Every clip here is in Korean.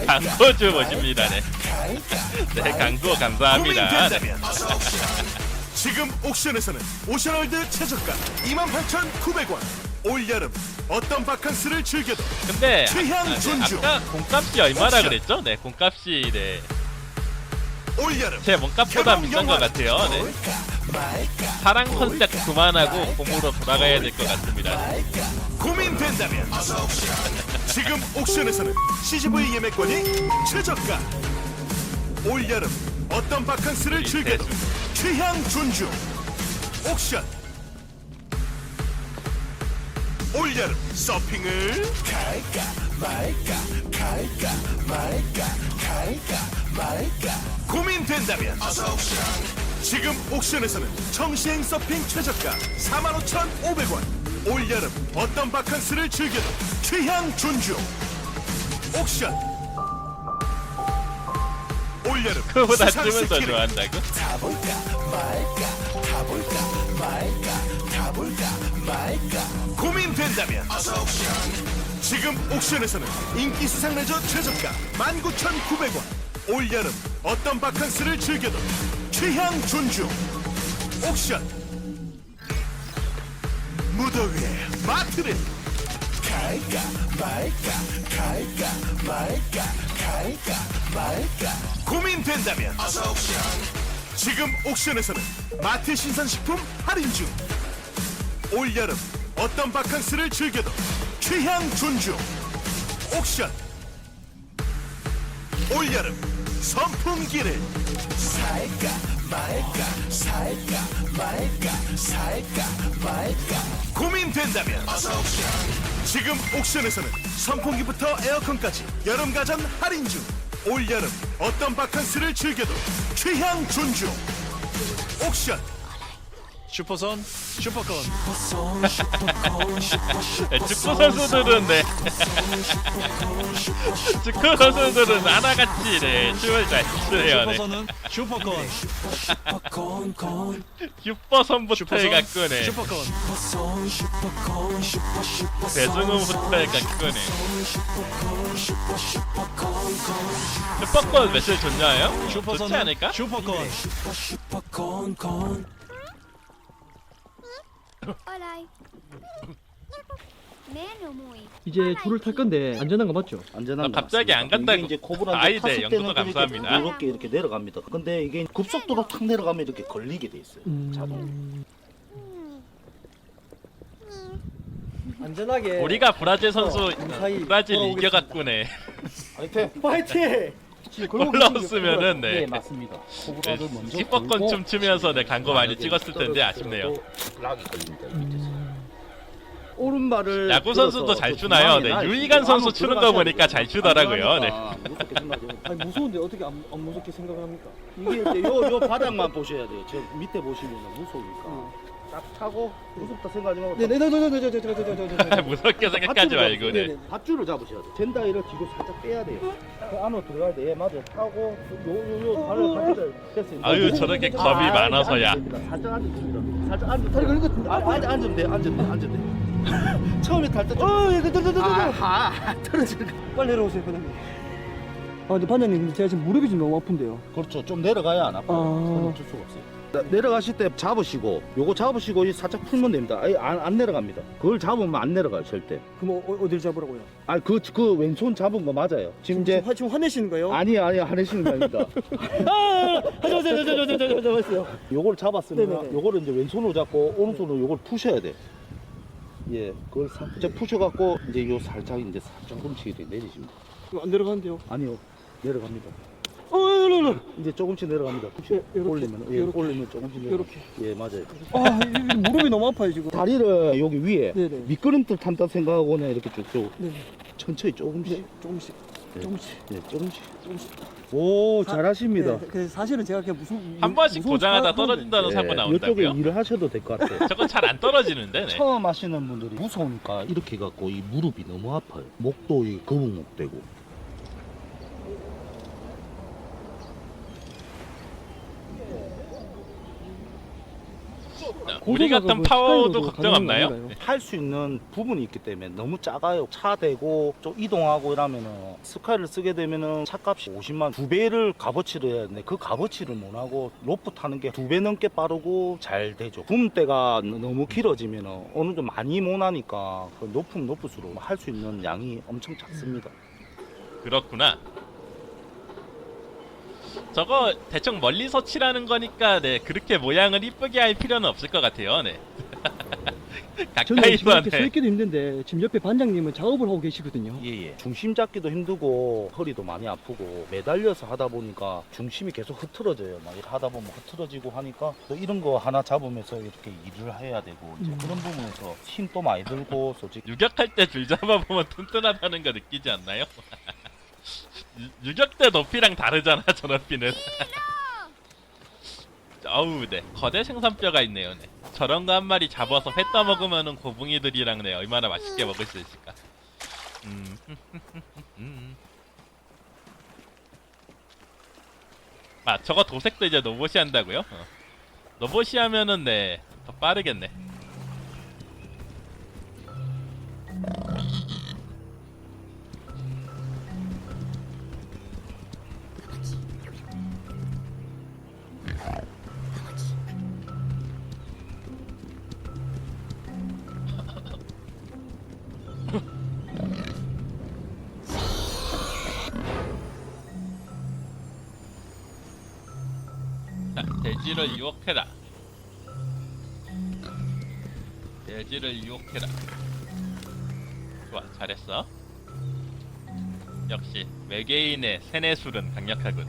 광고주 모십니다. 네. 네, 광고 감사합니다. 네. 지금 옥션에서는 오션월드 최저가 28,900원. 올여름 어떤 바캉스를 즐겨도 근데 취향 존중. 아까 공값이 얼마라 그랬죠? 네, 공값이 네. 올여름 제 몸값보다 비싼 것 같아요. 네. 사랑 컨셉 그만하고 봄으로 돌아가야 될 것 같습니다. 고민된다면 지금 옥션에서는 CGV 예매권이 최저가. 올여름 어떤 바캉스를 즐겨도 취향 존중. 옥션. 올여름 서핑을 고민된다면 지금 옥션에서는 청시행 서핑 최저가 45,500원. 올여름 어떤 바캉스를 즐겨도 취향 존중. 옥션. 올여름 그보다 수상 쯤은 더 스키를 좋아한다고? 고민된다면 지금 옥션에서는 인기 수상 레저 최저가 19,900원. 올여름 어떤 바캉스를 즐겨도 취향 존중. 옥션. 무더위에 마트를 고민된다면 지금 옥션에서는 마트 신선식품 할인 중. 올여름 어떤 바캉스를 즐겨도 취향 존중. 옥션. 올여름 선풍기를 고민된다면 지금 옥션에서는 선풍기부터 에어컨까지 여름 가전 할인 중. 올여름 어떤 바캉스를 즐겨도 취향 존중. 옥션. 슈퍼선 슈퍼콘. 네, 축구 선수들은 네. 축구 선수들은 하나같이 네, 춤을 잘 추네요. 네. 슈퍼선은 슈퍼콘. 슈퍼선부터 해갖고 네. 슈퍼콘. 배승우부터 해갖고 네. 슈퍼콘 매출 좋냐요? 좋지 슈퍼선은 않을까? 슈퍼콘. Olay. Neno muy. 이제 줄을 탈 건데 안전한 거 맞죠? 안전한 거 갑자기 안 맞습니다. 간다고. 이게 이제 코브라 아이, 네, 탔을 영도도 때는 그렇게 감사합니다. 부드럽게 이렇게 내려갑니다. 근데 이게 급속도로 탁 내려가면 이렇게 걸리게 돼 있어요. 자동. 안전하게 우리가 브라질 선수 사이 브라질 돌아오겠습니다. 이겨갖고네. 화이팅! 파이팅! 올라왔으면은 네. 네 맞습니다. 코브라를 먼저 힙합권 걸고 춤 추면서 네, 광고 많이 찍었을 텐데 아쉽네요. 락이 걸립니다. 밑에서. 오른발을 야구 선수도 들어서 잘 그 추나요. 네, 중앙에 유이간 선수 한번 추는 거 들어가셔야 보니까 잘 추더라고요. 네. 안전하니까 무섭게 생각하죠. 아니 무서운데 어떻게 안 무섭게 생각을 합니까? 이게 이제 요 바닥만 보셔야 돼요. 저 밑에 보시면 무서우니까 딱 타고 무섭다 생각하지 말고 네네네네네네네네네네. 무섭게 생각하지 말고 네. 밧줄을 잡으셔야 돼요. 젠다이를 뒤로 살짝 빼야 돼요. 그 안으로 들어갈 때, 예, 맞아요. 타고, 요 발을 같이 됐어요. 아유, 저렇게 겁이 많아서야. 살짝 앉으십니다. 살짝 앉으 다리 걸린 것 같은데. 앉으면 돼, 앉으면 돼. 처음에 탈 때. 떨어지는 거. 빨리 내려오세요, 반장님. 아, 근데 반장님 제가 지금 무릎이 좀 너무 아픈데요. 그렇죠. 좀 내려가야 안 아파요. 그건 어쩔 수가 없어요. 내려가실 때 잡으시고, 요거 잡으시고, 이 살짝 풀면 됩니다. 아예 안 내려갑니다. 그걸 잡으면 안 내려가요, 절대. 그럼 어딜 잡으라고요? 아, 그 왼손 잡은 거 맞아요. 지금 이제. 지금 화내시는 거예요? 아니요, 하내시는 거 아닙니다. 하지 마세요. 요걸 잡았으면 네네네. 요거를 이제 왼손으로 잡고 오른손으로 요걸 푸셔야 돼. 예, 그걸 살짝 푸셔갖고 이제 요 살짝 이제 조금씩 이렇게 내리십니다. 이거 안 내려가는데요? 아니요, 내려갑니다. 이제 조금씩 내려갑니다. 예, 요렇게, 올리면, 예, 요렇게. 올리면 조금씩 내려. 요렇게. 예, 맞아요. 아, 이 무릎이 너무 아파요 지금. 다리를 여기 위에 네네. 미끄럼틀 탄다 생각하고 그냥 이렇게 쭉쭉 네네. 천천히 조금씩. 네, 조금씩. 네. 조금씩. 예, 조금씩. 조금씩. 오, 잘하십니다. 네, 그래서 사실은 제가 그냥 한 번씩 무서운 도장하다 차 타는데. 떨어진다는 사고 이쪽에 나온다고요? 일을 하셔도 될 것 같아요. 저건 잘 안 떨어지는데. 네. 처음 하시는 분들이 무서우니까 이렇게 갖고 이 무릎이 너무 아파요. 목도 이 거북목 되고. 우리 같은 파워도 걱정 없나요? 할 수 있는 부분이 있기 때문에 너무 작아요. 차 대고 좀 이동하고 이러면은 스카이를 쓰게 되면은 차값이 50만 2배를 값어치를 해야 되는데 그 값어치를 못 하고 로프 타는 게 2배 넘게 빠르고 잘 되죠. 붐대가 너무 길어지면은 어느 정도 많이 못 하니까 높으면 높을수록 할 수 있는 양이 엄청 작습니다. 그렇구나. 저거 대충 멀리서 칠하는 거니까 네 그렇게 모양을 이쁘게 할 필요는 없을 것 같아요. 네. 저는 지금 가까이서 이렇게 서 있기도 힘든데 지금 옆에 반장님은 작업을 하고 계시거든요. 예예. 중심 잡기도 힘들고 허리도 많이 아프고 매달려서 하다 보니까 중심이 계속 흐트러져요. 막 이렇게 하다 보면 흐트러지고 하니까 또 이런 거 하나 잡으면서 이렇게 일을 해야 되고 이제 그런 부분에서 힘도 많이 들고 솔직히 유격할 때 줄 잡아보면 튼튼하다는 거 느끼지 않나요? 유격 때 높이랑 다르잖아 저 높이는. 어우 네 거대 생선뼈가 있네요. 네. 저런 거 한 마리 잡아서 회 떠먹으면은 고붕이들이랑 네 얼마나 맛있게 먹을 수 있을까. 아 저거 도색도 이제 로봇이 한다고요? 로봇이 하면은 네 더 빠르겠네. 자, 돼지를 유혹해라. 돼지를 유혹해라. 좋아, 잘했어. 역시 외계인의 세뇌술은 강력하군.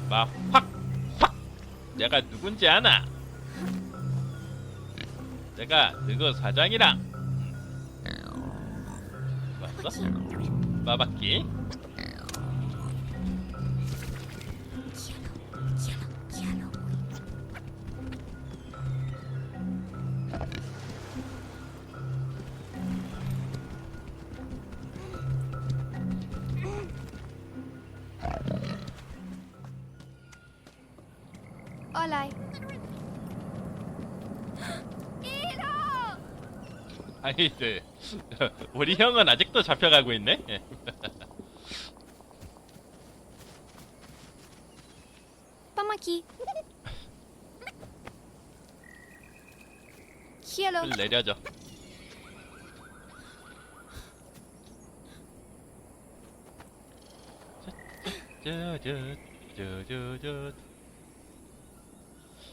막 확! 내가 누군지 아나? 내가 누구 사장이라. 왔어? 마바끼. Hola. 아니 네. 우리 형은 아직도 잡혀가고 있네. Toma aqui. Hello. 좀 내려줘.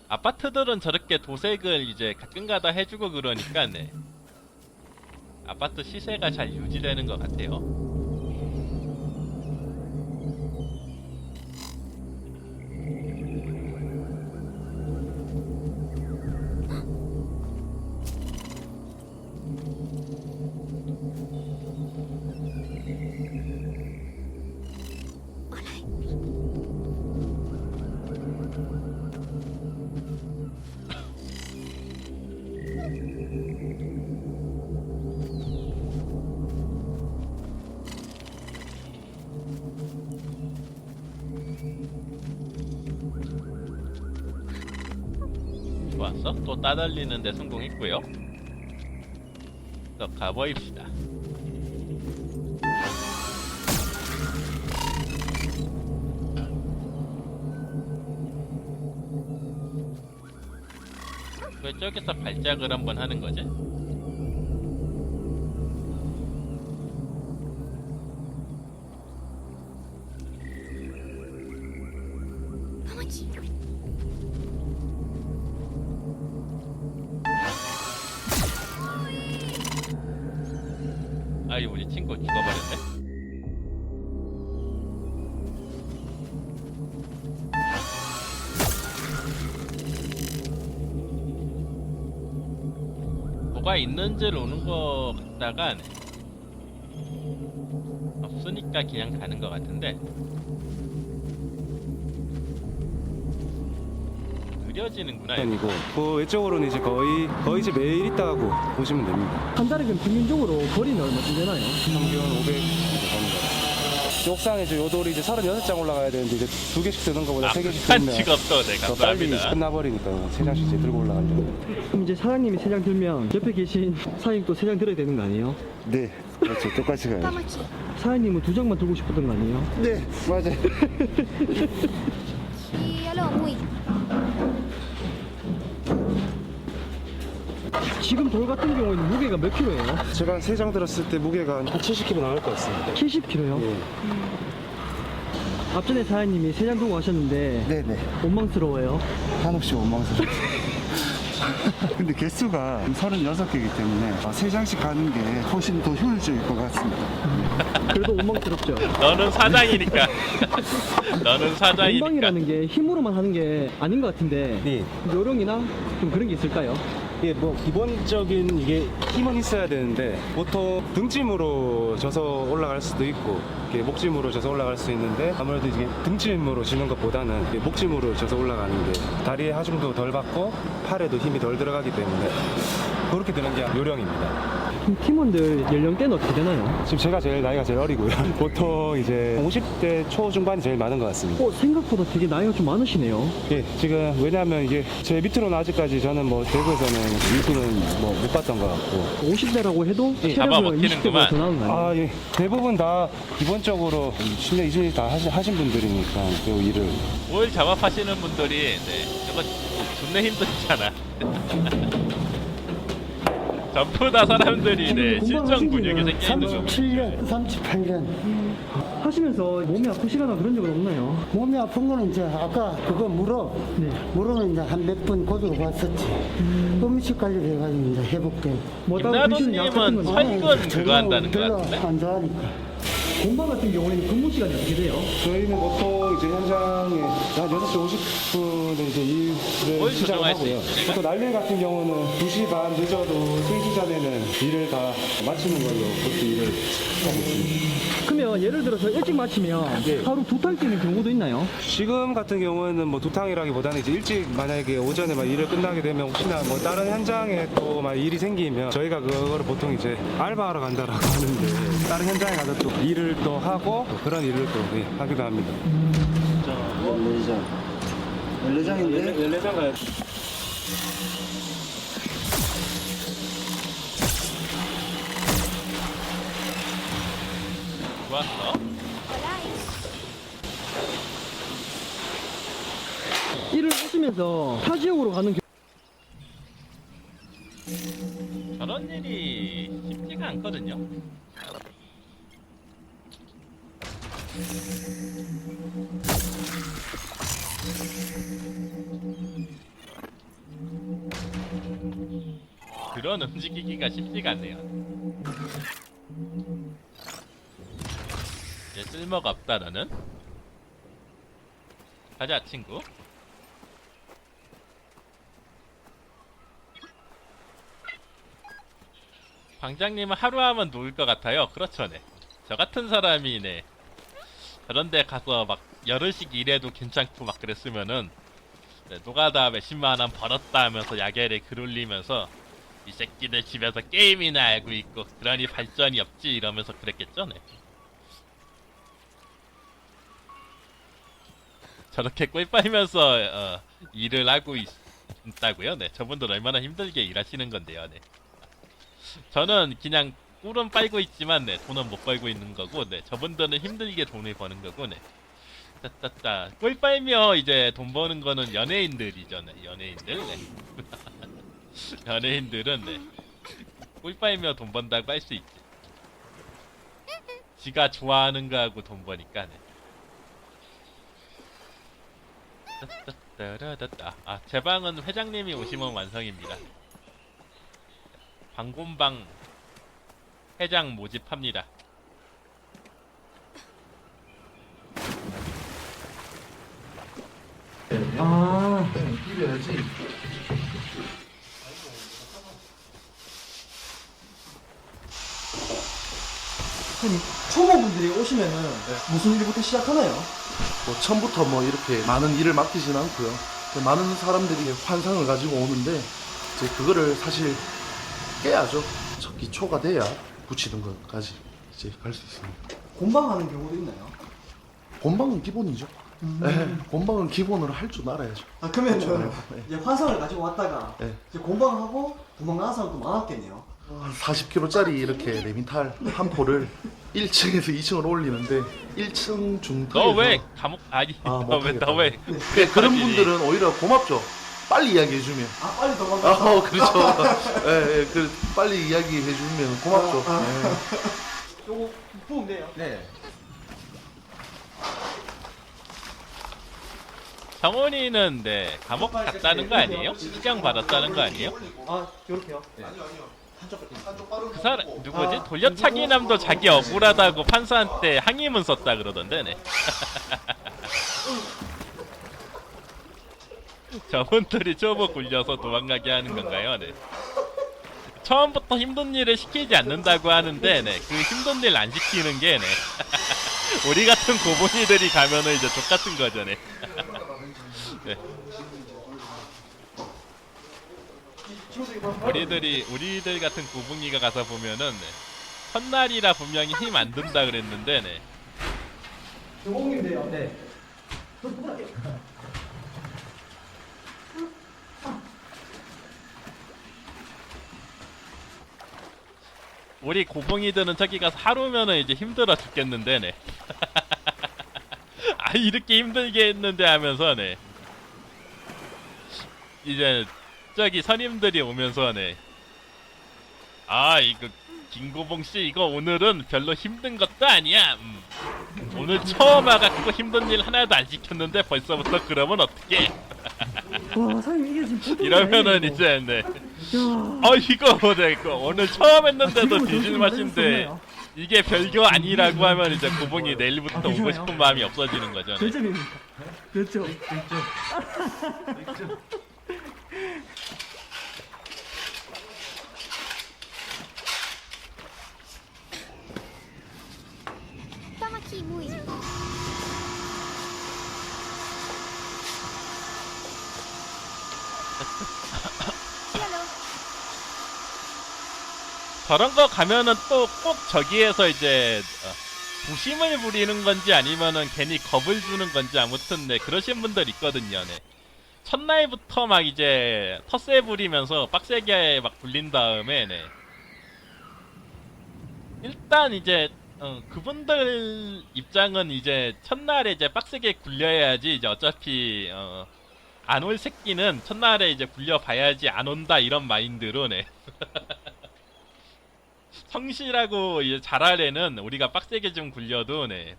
아파트들은 저렇게 도색을 이제 가끔가다 해주고 그러니까 네. 아파트 시세가 잘 유지되는 것 같아요. 좋았어. 또 따돌리는데 성공했고요. 또 가보입시다. 왜 저기서 발작을 한번 하는 거지? Toma aqui. 아이 우리 친구 죽어버렸네. 뭐가 있는지를 오는 거 같다가 없으니까 그냥 가는 거 같은데 느려지는구나. 이거. 아니고 그 외적으로는 이제 거의 이제 매일 있다고 보시면 됩니다. 한 달에 그럼 평균적으로 거리는 얼마쯤 되나요? 평균 500 정도 가는 것 같아요. 옥상에 이제 요돌이 이제 36장 올라가야 되는데 이제 2개씩 드는 것보다 아, 3개씩 한 들면 직업도 네, 더 빨리 감사합니다. 끝나버리니까 3장씩 이제 들고 올라가려고. 그럼 이제 사장님이 3장 들면 옆에 계신 사장님 또 3장 들어야 되는 거 아니에요? 네, 그렇죠. 똑같이 가요. Tamaki. 사장님은 2장만 들고 싶었던 거 아니에요? 네, 맞아요. E alors, oui. 지금 돌 같은 경우에는 무게가 몇 킬로예요? 제가 한 3장 들었을 때 무게가 한 70kg 나올 것 같습니다. 70킬로요? 예. 앞전에 사장님이 3장 들고 가셨는데 네네. 원망스러워요. 한없이 원망스럽죠. 근데 개수가 36개이기 때문에 3장씩 가는 게 훨씬 더 효율적일 것 같습니다. 그래도 원망스럽죠. 너는 사장이니까. 너는 사장이니까. 원망이라는 게 힘으로만 하는 게 아닌 것 같은데 네. 요령이나 좀 그런 게 있을까요? 이게 뭐 기본적인 이게 힘은 있어야 되는데 보통 등짐으로 져서 올라갈 수도 있고 이게 목짐으로 져서 올라갈 수 있는데 아무래도 이게 등짐으로 지는 것보다는 이게 목짐으로 져서 올라가는 게 다리에 하중도 덜 받고 팔에도 힘이 덜 들어가기 때문에 그렇게 되는 게 요령입니다. 그럼 팀원들 연령대는 어떻게 되나요? 지금 제가 제일 나이가 제일 어리고요. 보통 이제 50대 초중반이 제일 많은 것 같습니다. 생각보다 되게 나이가 좀 많으시네요. 예, 지금 왜냐하면 이게 제 밑으로는 아직까지 저는 뭐 대구에서는 일수는 뭐 못 봤던 것 같고 50대라고 해도 체력은 잡아먹히는구만. 20대보다 더 나은 거 아니에요? 아, 예. 대부분 다 기본적으로 10년, 20년 다 하신 분들이니까 요 일을. 오일 작업하시는 분들이 네, 저거 존나 힘들잖아. 전부 다 사람들이 네, 실전 근육이 생겨 있는 거. 37년, 38년. 하시면서 몸이 아프시거나 그런 적은 없나요? 몸이 아픈 거는 이제 아까 그거 네. 물어는 이제 한 몇 번 고도로 봤었지. 음식 관리를 해가지고 이제 회복돼. 뭐 따로 드시는 약 같은 김나도님은 건 선근 그거 한다는 거 별로 같은데? 안 좋아하니까. 공방 같은 경우에는 근무 시간이 어떻게 돼요? 저희는 보통 이제 현장에 한 6시 50분에 이제 일을 거의 시작을 조정할 수 하고요. 있지. 보통 날일 같은 경우는 2시 반 늦어도 3시 전에는 일을 다 마치는 걸로 그렇게 일을 하고 있습니다. 그러면 예를 들어서 일찍 마치면 네. 하루 2탕 뛰는 경우도 있나요? 지금 같은 경우에는 뭐 2탕이라기보다는 이제 일찍 만약에 오전에 막 일을 끝나게 되면 혹시나 뭐 다른 현장에 또 막 일이 생기면 저희가 그거를 보통 이제 알바하러 간다라고 하는데 다른 현장에 가서 또 일을 또 하고 또 그런 일을 또 예, 하기도 합니다. 14장인데? 14장 가요. 좋았어. 일을 하시면서 타 지역으로 가는 저런 일이 쉽지가 않거든요. 드론 움직이기가 쉽지가 않네요. 이제 쓸모가 없다 너는. 가자 친구. 방장님은 하루 하면 누울 것 같아요. 그렇죠, 네. 저 같은 사람이 네 저런데 가서 막 열흘씩 일해도 괜찮고 막 그랬으면은 네, 노가다 몇십만 원 벌었다 하면서 야결에 글 올리면서 이 새끼들 집에서 게임이나 알고 있고 그러니 발전이 없지 이러면서 그랬겠죠, 네. 저렇게 꿀 빨면서 일을 하고 있다고요, 네. 저분들 얼마나 힘들게 일하시는 건데요, 네. 저는 그냥 꿀은 빨고 있지만 네 돈은 못 벌고 있는 거고 네 저분들은 힘들게 돈을 버는 거고 네 따따따 꿀 빨며 이제 돈 버는 거는 연예인들이죠 네 연예인들 네 연예인들은 네꿀 빨며 돈 번다고 할 수 있지 지가 좋아하는 거하고 돈 버니까 네 따따따라따따 아 제 방은 회장님이 오시면 완성입니다. 방곰방 회장 모집합니다. 아, 초보분들이 오시면은 무슨 일부터 시작하나요? 뭐 처음부터 뭐 이렇게 많은 일을 맡기진 않고요. 많은 사람들이 환상을 가지고 오는데 이제 그거를 사실 깨야죠. 첫 기초가 돼야 붙이는 것까지 이제 갈 수 있습니다. 곤방하는 경우도 있나요? 곤방은 기본이죠. 네, 곤방은 기본으로 할 줄 알아야죠. 아 그러면 네. 이제 환상을 가지고 왔다가 네. 이제 곤방하고 도망가는 사람도 많았겠네요. 40kg짜리 이렇게 레미탈 한 포를 1층에서 2층으로 올리는데 1층 중턱에서 너 왜 감옥 아니 못하겠다. 너 왜 그런 분들은 오히려 고맙죠. 빨리 이야기해주면. 아 빨리 도망가. 그렇죠. 예, 예, 그 빨리 이야기해주면 고맙죠. 예. 요거 부으면 돼요. 네. 정원이는 네 감옥 갔다는 거 아니에요? 시장 받았다는 거 아니에요? 아 요렇게요. 그 사람 누구지? 돌려차기 남도 자기 억울하다고 판사한테 항의문 썼다 그러던데 네. 저분들이 초보 굴려서 도망가게 하는 건가요? 네. 처음부터 힘든 일을 시키지 않는다고 하는데 네. 그 힘든 일 안 시키는 게 네. 우리 같은 고분이들이 가면은 이제 족 같은 거죠 네. 네. 우리들 같은 고붕이가 가서 보면은 네. 첫날이라 분명히 힘 안 든다 그랬는데 네. 요공님 돼요. 네. 우리 고붕이들은 저기 가서 하루면은 이제 힘들어 죽겠는데 네. 아 이렇게 힘들게 했는데 하면서 네. 이제 저기 선임들이 오면서 네. 아 이거 김고봉 씨 이거 오늘은 별로 힘든 것도 아니야. 오늘 처음 와갖고 힘든 일 하나도 안 시켰는데 벌써부터 그러면 어떡해? 와 사장님 이게 지금 보통 이러면은 이제 네. 이거 네, 이거 오늘 처음 했는데도 뒤질 맛인데 이게 별거 아니라고 하면 이제 고봉이 내일부터 오고 싶은 마음이 없어지는 거죠. 네. 몇 점입니까? 몇 점? Tamaki, muy. Hello. 저런 거 가면은 또 꼭 저기에서 이제 부심을 부리는 건지 아니면은 괜히 겁을 주는 건지 아무튼 네 그러신 분들 있거든요. 네. 첫날부터 막 이제 텃세 부리면서 빡세게 막 굴린 다음에 네. 일단 이제 그분들 입장은 이제 첫날에 이제 빡세게 굴려야지 이제 어차피 안 올 새끼는 첫날에 이제 굴려봐야지 안 온다 이런 마인드로 네. 성실하고 이제 잘할 애는 우리가 빡세게 좀 굴려도 네.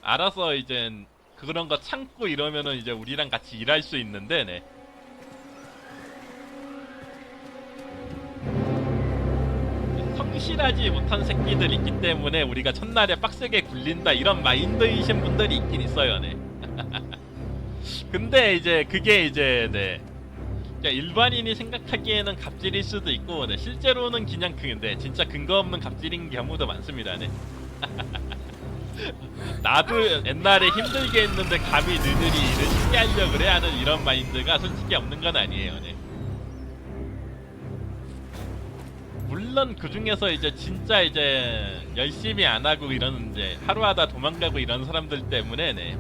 알아서 이제 그런 거 참고 이러면은 이제 우리랑 같이 일할 수 있는데 네. 성실하지 못한 새끼들 있기 때문에 우리가 첫날에 빡세게 굴린다 이런 마인드이신 분들이 있긴 있어요 네. 근데 이제 그게 이제 네. 일반인이 생각하기에는 갑질일 수도 있고 네, 실제로는 그냥 네, 진짜 근거 없는 갑질인 경우도 많습니다. 네. 나도 옛날에 힘들게 했는데 감히 너희들이 일을 쉽게 하려고 그래 하는 이런 마인드가 솔직히 없는 건 아니에요. 네. 물론 그 중에서 이제 진짜 이제 열심히 안 하고 이러는 이제 하루하다 도망가고 이런 사람들 때문에 네.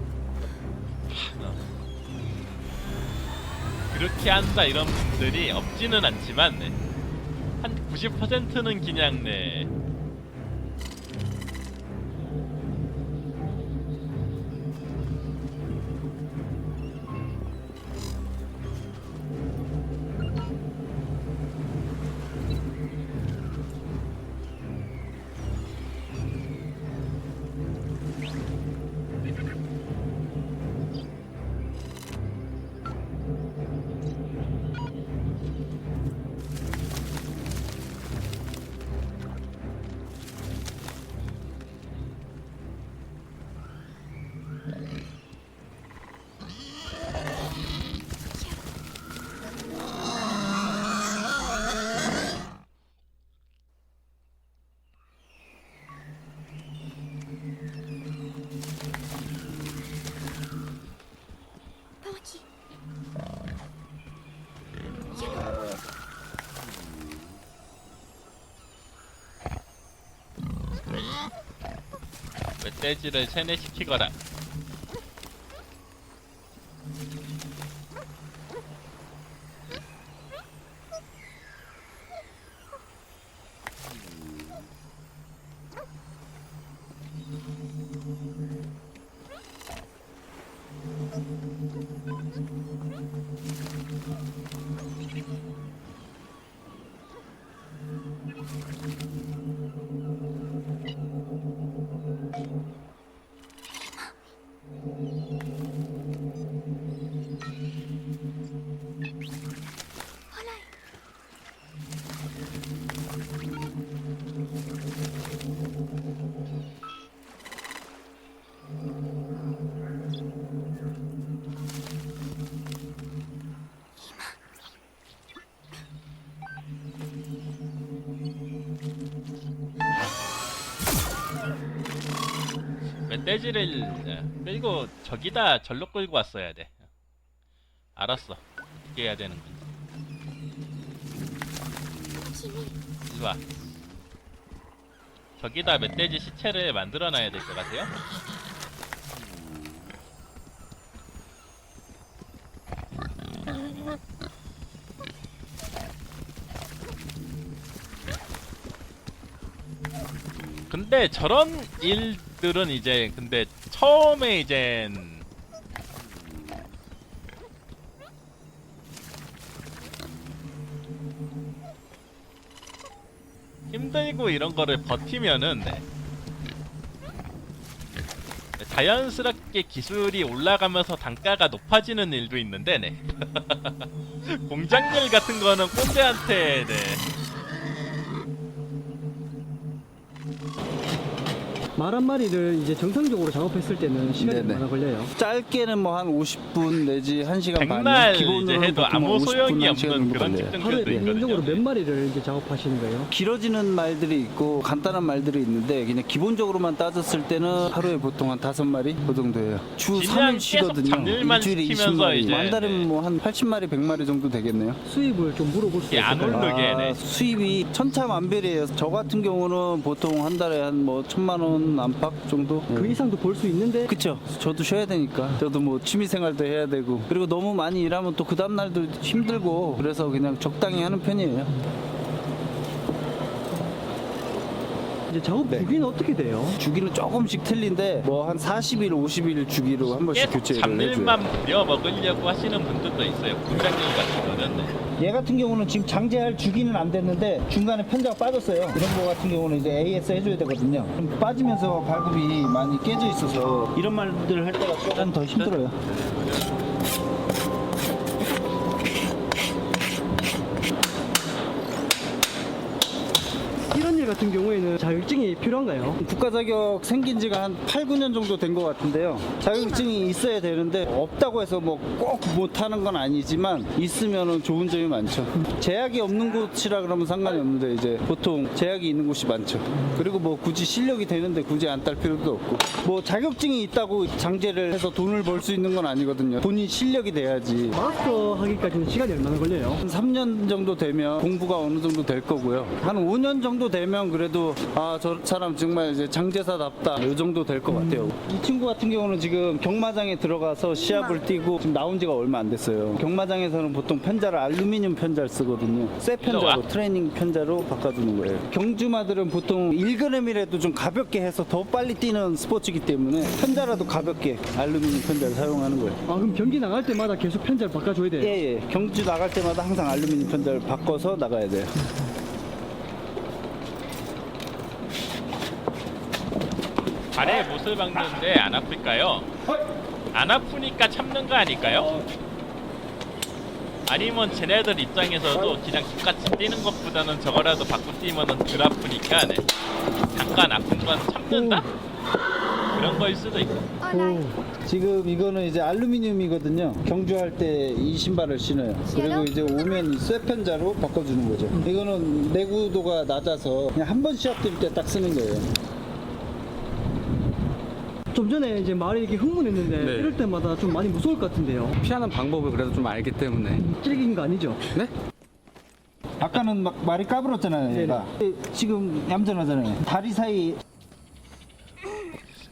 그렇게 한다 이런 분들이 없지는 않지만 네. 한 90%는 그냥 네. 멧돼지를 세뇌시키거라. 멧돼지를 끌고 저기다 절로 끌고 왔어야 돼. 알았어. 어떻게 해야 되는 건지. 이리 와. 저기다 멧돼지 시체를 만들어놔야 될 것 같아요. 근데 저런 일들은 이제 근데 처음에 이젠 힘들고 이런 거를 버티면은 자연스럽게 기술이 올라가면서 단가가 높아지는 일도 있는데 공장일 같은 거는 꼰대한테 말 한 마리를 이제 정상적으로 작업했을 때는 시간이 네네. 얼마나 걸려요? 짧게는 뭐 한 50분 내지 1시간 반. 백날 기본으로 이제 해도 보통 아무 50분, 소용이 1시간 없는 정도 그런 걸려요. 하루에 측정들도 평균적으로 몇 있거든요. 마리를 이제 작업하시는 거예요? 길어지는 말들이 있고 간단한 말들이 있는데 그냥 기본적으로만 따졌을 때는 하루에 보통 한 5마리 그 정도예요. 주 그냥 3일 계속 쉬거든요. 잡일만 일주일에 시키면서 20마리. 이제, 만달이면 뭐 한 80마리, 100마리 정도 되겠네요. 수입을 좀 물어볼 수 이게 안 있을까요? 오르게 수입이 천차만별이에요. 저 같은 경우는 보통 한 달에 한 뭐 1,000만 원 안팎 정도. 그 이상도 볼 수 있는데 그쵸. 저도 쉬어야 되니까. 저도 뭐 취미생활도 해야 되고. 그리고 너무 많이 일하면 또 그 다음날도 힘들고. 그래서 그냥 적당히 하는 편이에요. 이제 작업 네. 주기는 어떻게 돼요? 주기는 조금씩 틀린데 뭐 한 40일, 50일 주기로 한 번씩 계속 교체를 해줘요. 잡일만 부려먹으려고 하시는 분들도 있어요. 공장일 같은 거는. 얘 같은 경우는 지금 장제할 주기는 안 됐는데 중간에 편자가 빠졌어요. 이런 거 같은 경우는 이제 AS 해줘야 되거든요. 좀 빠지면서 발굽이 많이 깨져 있어서 이런 말들 할 때가 조금 더 힘들어요. 이런 일 같은 경우에는 자격증이 필요한가요? 국가 자격 생긴 지가 한 8, 9년 정도 된 것 같은데요. 자격증이 있어야 되는데 없다고 해서 뭐 꼭 못하는 건 아니지만 있으면 좋은 점이 많죠. 제약이 없는 곳이라 그러면 상관이 없는데 이제 보통 제약이 있는 곳이 많죠. 그리고 뭐 굳이 실력이 되는데 굳이 안 딸 필요도 없고 뭐 자격증이 있다고 장제를 해서 돈을 벌 수 있는 건 아니거든요. 본인 실력이 돼야지. 마스터 하기까지는 시간이 얼마나 걸려요? 한 3년 정도 되면 공부가 어느 정도 될 거고요. 한 5년 정도 되면 그래도 아, 저 사람 정말 이제 장제사답다. 이 정도 될 것 같아요. 이 친구 같은 경우는 지금 경마장에 들어가서 시합을 뛰고 지금 나온 지가 얼마 안 됐어요. 경마장에서는 보통 편자를 알루미늄 편자를 쓰거든요. 쇠 편자로 트레이닝 편자로 바꿔주는 거예요. 경주마들은 보통 1g이라도 좀 가볍게 해서 더 빨리 뛰는 스포츠이기 때문에 편자라도 가볍게 알루미늄 편자를 사용하는 거예요. 아 그럼 경기 나갈 때마다 계속 편자를 바꿔줘야 돼요? 예. 경주 나갈 때마다 항상 알루미늄 편자를 바꿔서 나가야 돼요. 발에 못을 박는데 안 아플까요? 안 아프니까 참는 거 아닐까요? 아니면 쟤네들 입장에서도 그냥 똑같이 뛰는 것보다는 저거라도 받고 뛰면은 덜 아프니까 잠깐 아픈 건 참는다? 그런 거일 수도 있고. 지금 이거는 이제 알루미늄이거든요. 경주할 때 이 신발을 신어요. 그리고 이제 오면 이 쇠편자로 바꿔주는 거죠. 이거는 내구도가 낮아서 그냥 한 번 시합 뛸 때 딱 쓰는 거예요. 좀 전에 이제 말이 이렇게 흥분했는데 네. 이럴 때마다 좀 많이 무서울 것 같은데요. 피하는 방법을 그래도 좀 알기 때문에. 찔긴 거 아니죠? 네? 아까는 막 말이 까불었잖아요. 얘가. 지금 얌전하잖아요. 다리 사이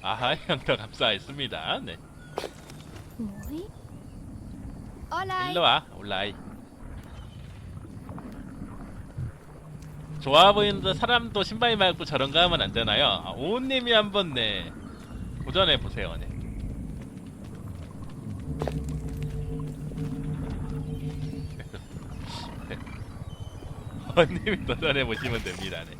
아하, 형도 감사했습니다. 네. Muy. Hola. 일로 와, 올라이. 좋아 보이는데 사람도 신발 말고 저런 거 하면 안 되나요? 아, 오님이 한번 네 도전해 보세요. 네. 오님이 도전해 보시면 됩니다. 네.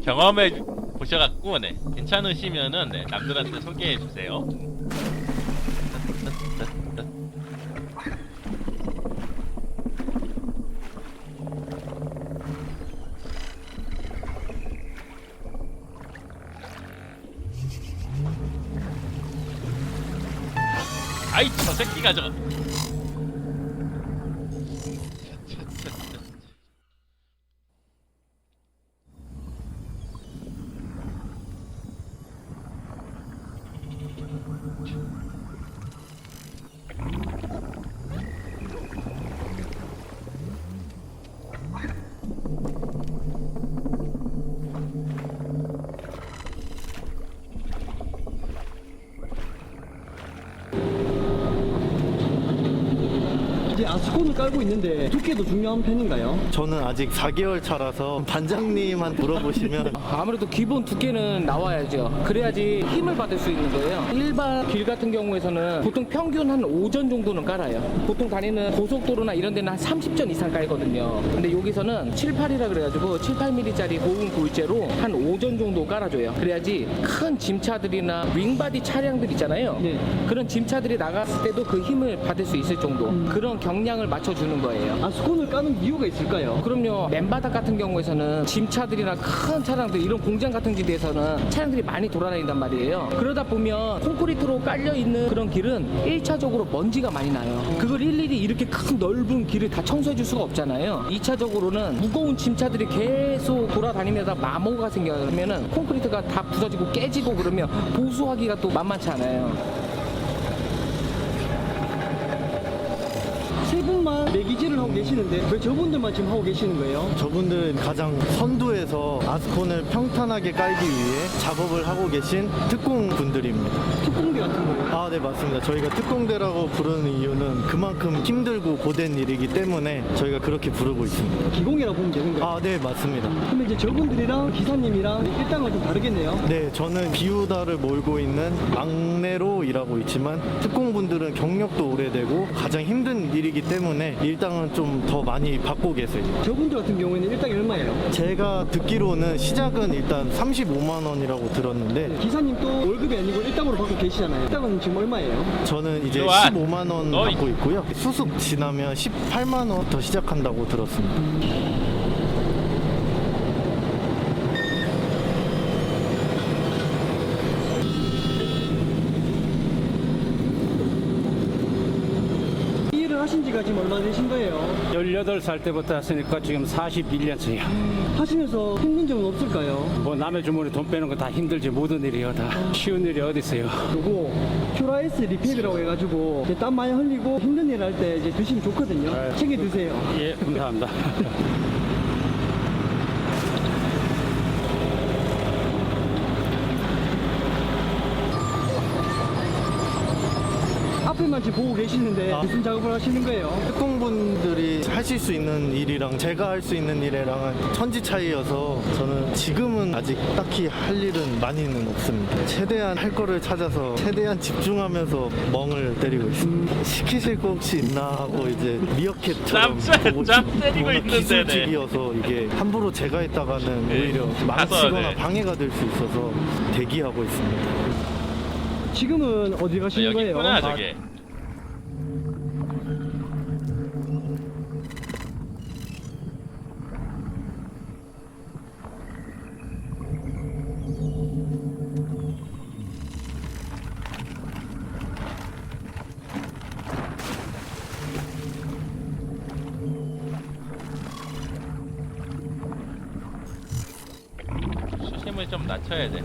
경험해 보셔갖고 네 괜찮으시면은 네 남들한테 소개해 주세요. 아이 저 새끼가 저거. 이제 아스콘을 깔고 있는데 두께도 중요한 편인가요? 저는 아직 4개월 차라서 반장님한테 물어보시면 아무래도 기본 두께는 나와야죠. 그래야지 힘을 받을 수 있는 거예요. 일반 길 같은 경우에서는 보통 평균 한 5전 정도는 깔아요. 보통 다니는 고속도로나 이런 데는 한 30전 이상 깔거든요. 근데 여기서는 7, 8이라 그래가지고 7, 8mm짜리 고운 골재로 한 5전 정도 깔아줘요. 그래야지 큰 짐차들이나 윙바디 차량들 있잖아요. 네. 그런 짐차들이 나갔을 때도 그 힘을 받을 수 있을 정도 그런 경량을 맞춰주는 거예요. 아스콘을 까는 이유가 있을까요? 그럼요. 맨바닥 같은 경우에서는 짐차들이나 큰 차량들 이런 공장 같은 집에서는 차량들이 많이 돌아다닌단 말이에요. 그러다 보면 콘크리트로 깔려있는 그런 길은 1차적으로 먼지가 많이 나요. 그걸 일일이 이렇게 큰 넓은 길을 다 청소해 줄 수가 없잖아요. 2차적으로는 무거운 짐차들이 계속 돌아다니면서 마모가 생겨면 콘크리트가 다 부서지고 깨지고 그러면 보수하기가 또 만만치 않아요. 세 분만 내기질을 하고 계시는데 왜 저분들만 지금 하고 계시는 거예요? 저분들은 가장 선두에서 아스콘을 평탄하게 깔기 위해 작업을 하고 계신 특공분들입니다. 특공대 같은 거예요? 아, 네, 맞습니다. 저희가 특공대라고 부르는 이유는 그만큼 힘들고 고된 일이기 때문에 저희가 그렇게 부르고 있습니다. 기공이라고 보면 되는 거예요? 아, 네, 맞습니다. 그러면 이제 저분들이랑 기사님이랑 일당은 좀 다르겠네요? 네, 저는 비우다를 몰고 있는 막내로 일하고 있지만 특공분들은 경력도 오래되고 가장 힘든 일이기 때문에 일당은 좀 더 많이 받고 계세요. 저분들 같은 경우에는 일당이 얼마예요? 제가 듣기로는 시작은 일단 35만 원이라고 들었는데 기사님 또 월급이 아니고 일당으로 받고 계시잖아요. 일당은 지금 얼마예요? 저는 이제 좋아. 15만 원 너 받고 있고요. 수습 지나면 18만 원부터 시작한다고 들었습니다. 이 일을 하신 지가 지금 얼마 되신 거예요? 18살 때부터 했으니까 지금 41년째요. 하시면서 힘든 점은 없을까요? 뭐 남의 주머니 돈 빼는 거 다 힘들지 모든 일이요. 다 쉬운 일이 어디 있어요. 요거 큐라이스 리필이라고 해가지고 이제 땀 많이 흘리고 힘든 일 할 때 이제 드시면 좋거든요. 챙겨 드세요. 예, 감사합니다. 앞에만 지금 보고 계시는데 무슨 작업을 하시는 거예요? 특공분들이 하실 수 있는 일이랑 제가 할 수 있는 일이랑은 천지 차이여서 저는 지금은 아직 딱히 할 일은 많이는 없습니다. 최대한 할 거를 찾아서 최대한 집중하면서 멍을 때리고 있습니다. 시키실 거 혹시 있나 하고 이제 미어캣처럼 보고 짬 때리고 워낙 있는데, 기술직이어서 이게 함부로 제가 했다가는 오히려 망치거나 네. 방해가 될 수 있어서 대기하고 있습니다. 지금은 어디 가시는 여기 거예요? 있구나 저게. 맞춰야 돼.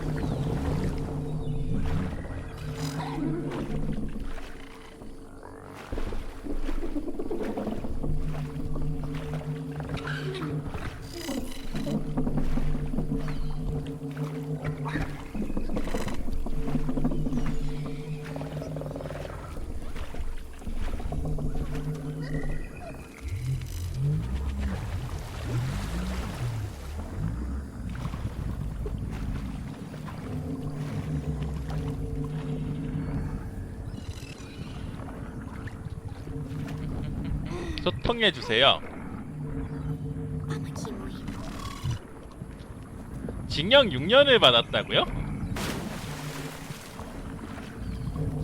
소통해 주세요. 징역 6년을 받았다고요?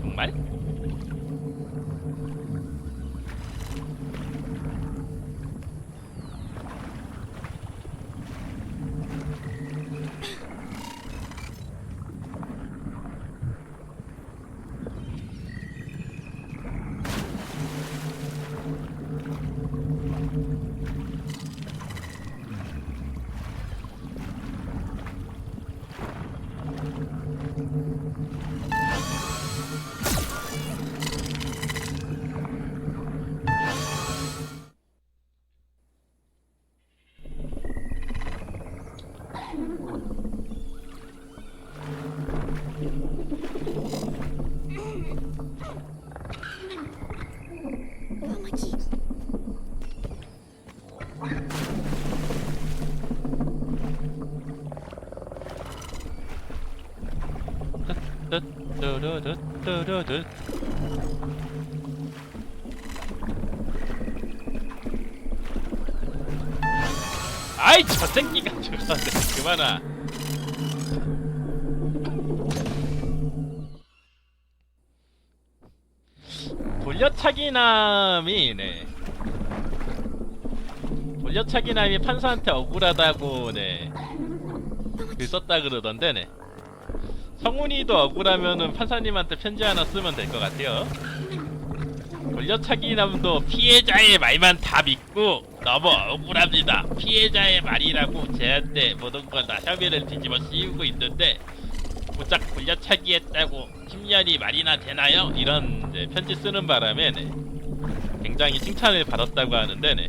정말? 뚜뚜뚜뚜뚜뚜. 아이 저 새끼가 저건데 그만아. 돌려차기남이 네. 돌려차기남이 판사한테 억울하다고 네. 글 썼다 그러던데 네. 성훈이도 억울하면은 판사님한테 편지 하나 쓰면 될 것 같아요. 돌려차기남도 피해자의 말만 다 믿고 너무 억울합니다. 피해자의 말이라고 쟤한테 모든 건 다 혐의를 뒤집어 씌우고 있는데 고작 돌려차기 했다고 10년이 말이나 되나요? 이런 이제 편지 쓰는 바람에 네. 굉장히 칭찬을 받았다고 하는데 네.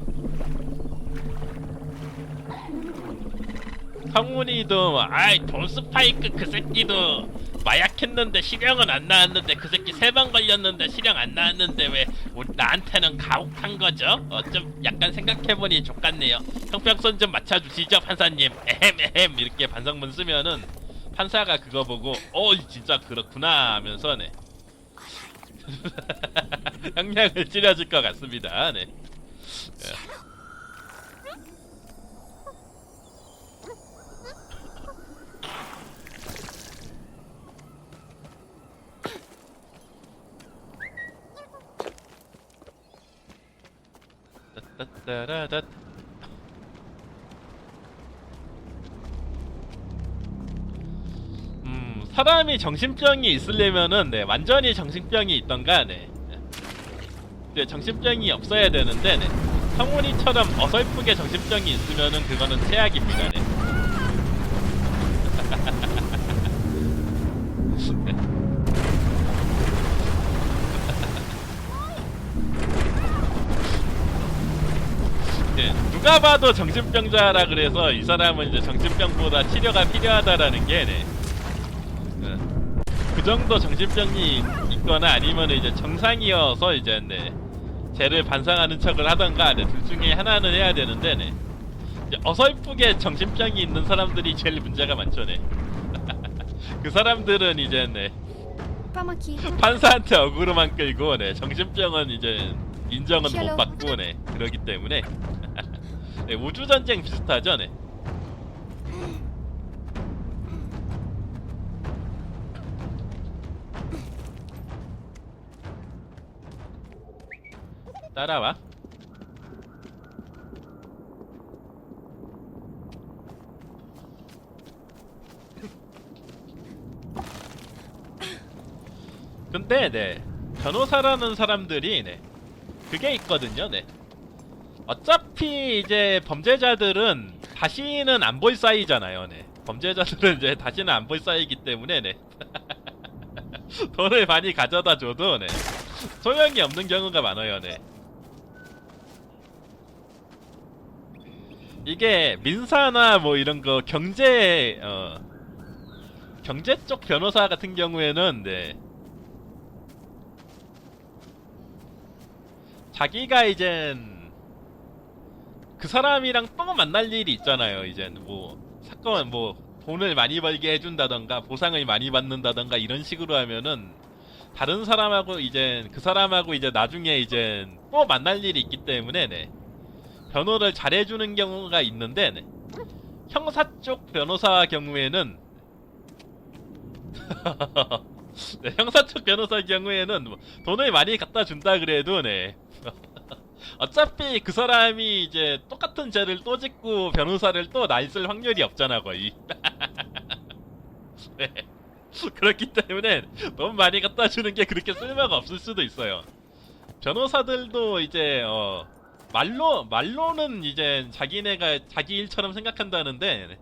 성훈이도 아이 돈 스파이크 그 새끼도 마약했는데 실형은 안 나왔는데 그 새끼 3번 걸렸는데 실형 안 나왔는데 왜 나한테는 가혹한 거죠? 좀 약간 생각해보니 좋겠네요. 형평선 좀 맞춰주시죠 판사님. 에헴 이렇게 반성문 쓰면은 판사가 그거 보고 진짜 그렇구나 하면서 네 형량을 줄여줄 것 같습니다. 네. 따따라따. 사람이 정신병이 있으려면은 네, 완전히 정신병이 있던가 네. 네, 정신병이 없어야 되는데 네. 성훈이처럼 어설프게 정신병이 있으면은 그거는 최악입니다. 네. 네, 누가 봐도 정신병자라 그래서 이 사람은 이제 정신병보다 치료가 필요하다라는 게 네. 그 정도 정신병이 있거나 아니면 이제 정상이어서 이제 네. 쟤를 반성하는 척을 하던가 네. 둘 중에 하나는 해야 되는데 네. 이제 어설프게 정신병이 있는 사람들이 제일 문제가 많죠 네. 그 사람들은 이제 네. 판사한테 어그로만 끌고 네. 정신병은 이제 인정은 못 받고 네. 그러기 때문에 네, 우주전쟁 비슷하죠 네. 따라와. 근데 네 변호사라는 사람들이 네 그게 있거든요. 네 어차피 이제 범죄자들은 다시는 안 볼 사이잖아요. 네 범죄자들은 이제 다시는 안 볼 사이기 때문에 네. 돈을 많이 가져다 줘도 네. 소용이 없는 경우가 많아요. 네. 이게 민사나 뭐 이런 거 경제 쪽 변호사 같은 경우에는 네. 자기가 이젠 그 사람이랑 또 만날 일이 있잖아요. 이젠 뭐 사건 뭐 돈을 많이 벌게 해준다던가 보상을 많이 받는다던가 이런 식으로 하면은 다른 사람하고 이젠 그 사람하고 이제 나중에 이젠 또 만날 일이 있기 때문에 네. 변호를 잘해주는 경우가 있는데 네. 형사 쪽 변호사 경우에는 네, 형사 쪽 변호사 경우에는 뭐 돈을 많이 갖다 준다 그래도 네. 어차피 그 사람이 이제 똑같은 죄를 또 짓고 변호사를 또 날쓸 확률이 없잖아 거의. 네. 그렇기 때문에 돈 많이 갖다 주는 게 그렇게 쓸모가 없을 수도 있어요. 변호사들도 이제 말로는 이제 자기네가 자기 일처럼 생각한다는데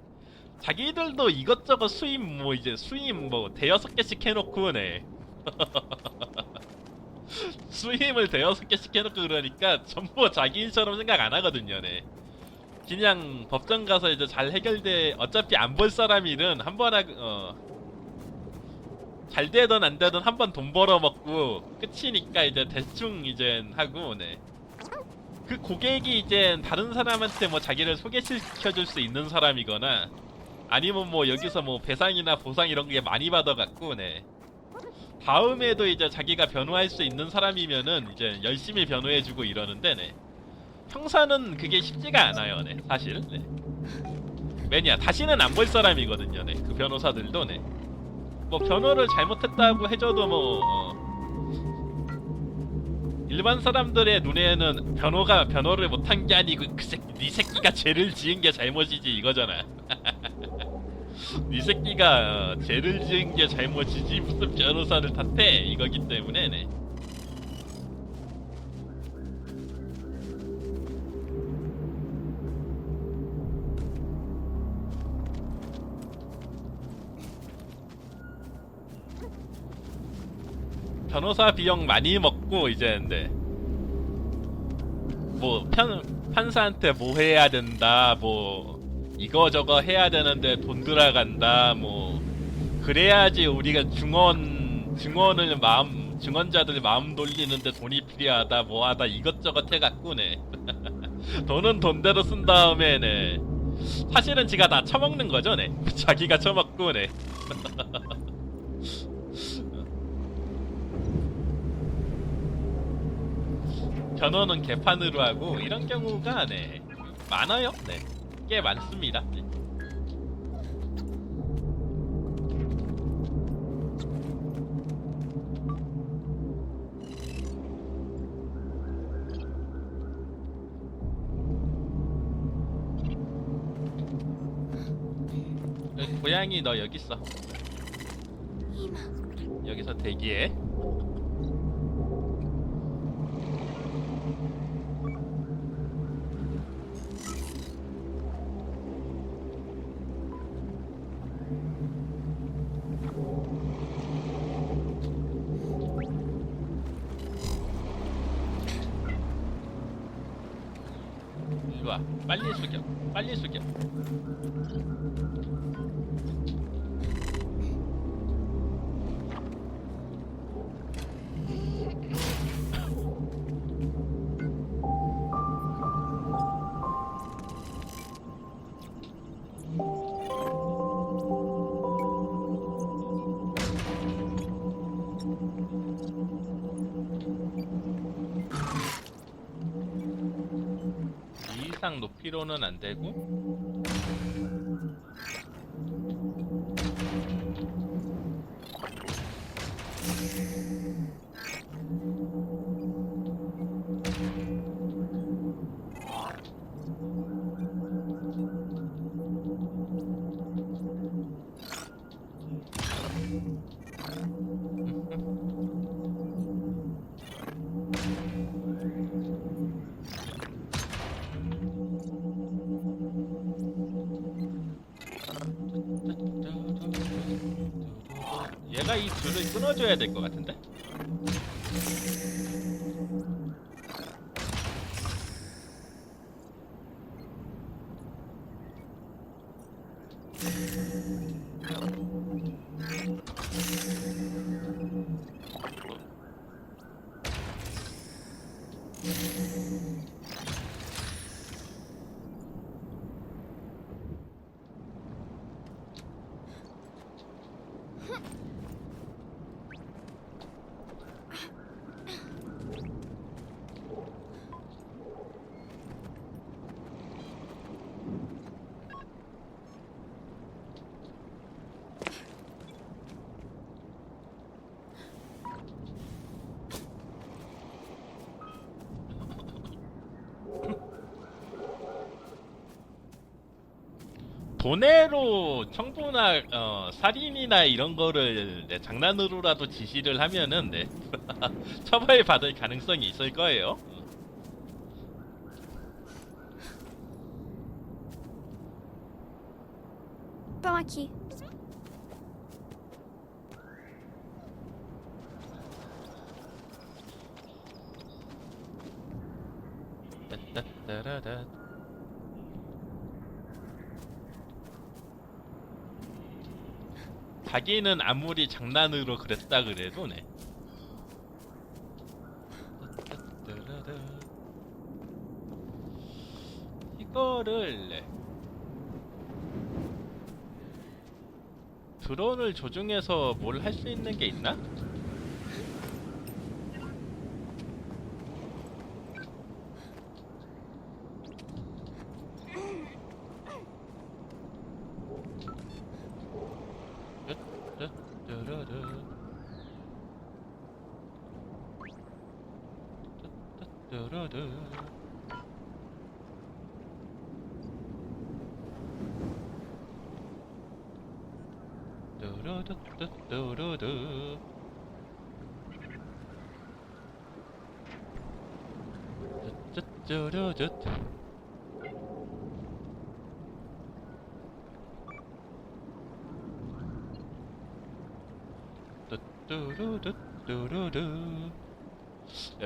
자기들도 이것저것 수입 뭐 대여섯 개씩 해놓고 네. 수임을 대여섯 개씩 해놓고 그러니까 전부 자기 일처럼 생각 안 하거든요. 네. 그냥 법정 가서 이제 잘 해결돼 어차피 안 볼 사람이든 한번 잘 되든 안 되든 한번 돈 벌어 먹고 끝이니까 이제 대충 이제 하고 네. 그 고객이 이제 다른 사람한테 뭐 자기를 소개시켜줄 수 있는 사람이거나 아니면 뭐 여기서 뭐 배상이나 보상 이런 게 많이 받아갖고 네. 다음에도 이제 자기가 변호할 수 있는 사람이면은 이제 열심히 변호해주고 이러는데 네. 형사는 그게 쉽지가 않아요. 네. 사실 네. 왜냐 다시는 안 볼 사람이거든요. 네. 그 변호사들도 네. 뭐 변호를 잘못했다고 해줘도 뭐 일반 사람들의 눈에는 변호를 못한 게 아니고 네 새끼가 죄를 지은 게 잘못이지 이거잖아. 네 새끼가 죄를 지은 게 잘못이지 무슨 변호사를 탓해 이거기 때문에 네. 변호사 비용 많이 먹고 이제 근데 뭐 판사한테 뭐 해야 된다 뭐 이거저거 해야 되는데 돈 들어간다 뭐 그래야지 우리가 증언자들 마음 돌리는데 돈이 필요하다 뭐하다 이것저것 해갖고 네. 돈은 돈대로 쓴 다음에 네. 사실은 지가 다 처먹는 거죠 네. 자기가 처먹고 네. 변호는 개판으로 하고 이런 경우가 네 많아요. 네. 꽤 많습니다. 네. 고양이 너 여기 있어. 여기서 대기해. 일로와. 빨리 숙여. 빨리 숙여. 이 이상 높이로는 안 되고. 불을 끊어줘야 될 것 같은데? 돈으로 청부나 살인이나 이런 거를 네, 장난으로라도 지시를 하면은 네, 처벌받을 가능성이 있을 거예요. Pão aqui. 따따따라따. 자기는 아무리 장난으로 그랬다 그래도 네. 따따따라따. 이거를 네. 드론을 조종해서 뭘 할 수 있는 게 있나?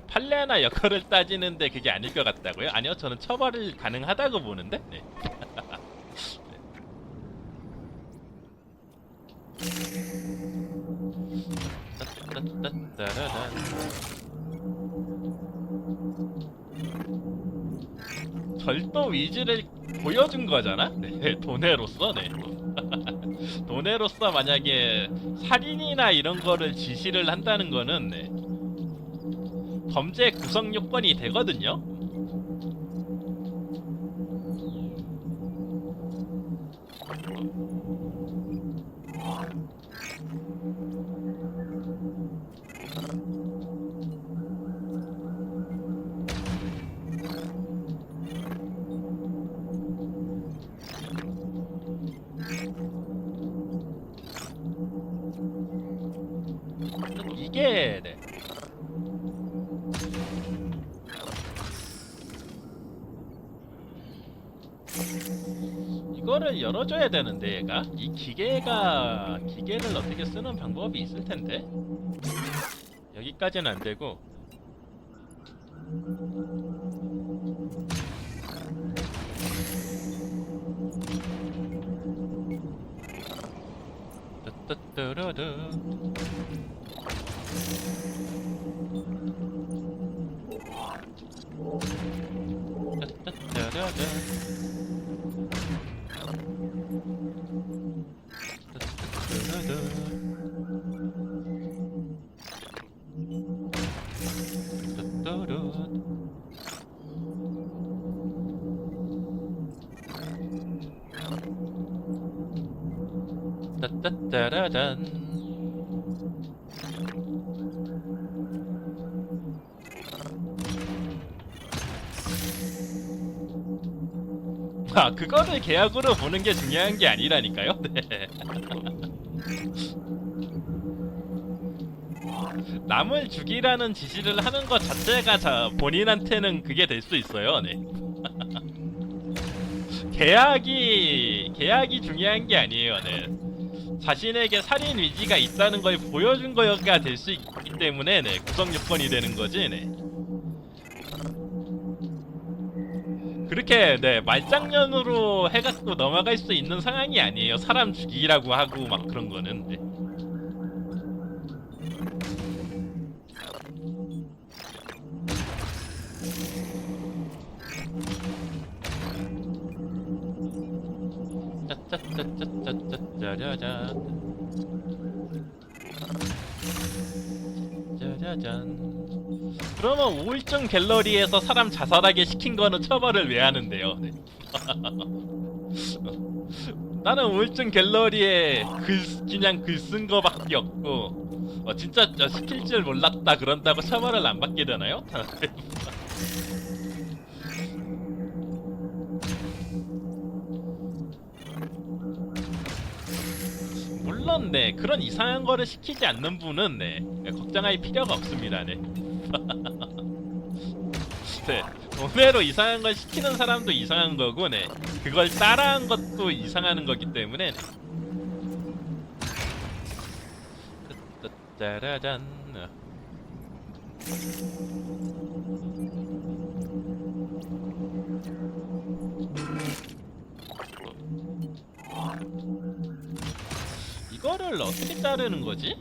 판례나 역할을 따지는데 그게 아닐 것 같다고요? 아니요, 저는 처벌을 가능하다고 보는데. 네. 절도 위지를 보여준 거잖아? 네, 도네로서, 네. 도네로서 만약에 살인이나 이런 거를 지시를 한다는 거는, 네. 범죄 구성 요건이 되거든요? 이게 네. 이거를 열어줘야 되는데 얘가 이 기계를 어떻게 쓰는 방법이 있을 텐데 여기까지는 안 되고 따따따라라. 따따따라단. 아, 그거를 계약으로 보는 게 중요한 게 아니라니까요. 네. 남을 죽이라는 지시를 하는 것 자체가 본인한테는 그게 될 수 있어요. 네. 계약이 중요한 게 아니에요. 네. 자신에게 살인 의지가 있다는 걸 보여준 거가 될 수 있기 때문에 네, 구성 요건이 되는 거지. 네. 그렇게 네, 말장난으로 해갖고 넘어갈 수 있는 상황이 아니에요. 사람 죽이라고 하고 막 그런 거는. 네. 짜짜짜짜짜짜짜짜잔 짜자잔. 그러면 우울증 갤러리에서 사람 자살하게 시킨 거는 처벌을 왜 하는데요? 네. 나는 우울증 갤러리에 그냥 글 쓴 거밖에 없고 진짜 시킬 줄 몰랐다 그런다고 처벌을 안 받게 되나요? 물론 네 그런 이상한 거를 시키지 않는 분은 네 걱정할 필요가 없습니다. 네. 네 의외로 이상한 걸 시키는 사람도 이상한 거고 네 그걸 따라한 것도 이상한 거기 때문에 네. 짜라잔. 이거를 어떻게 자르는 거지?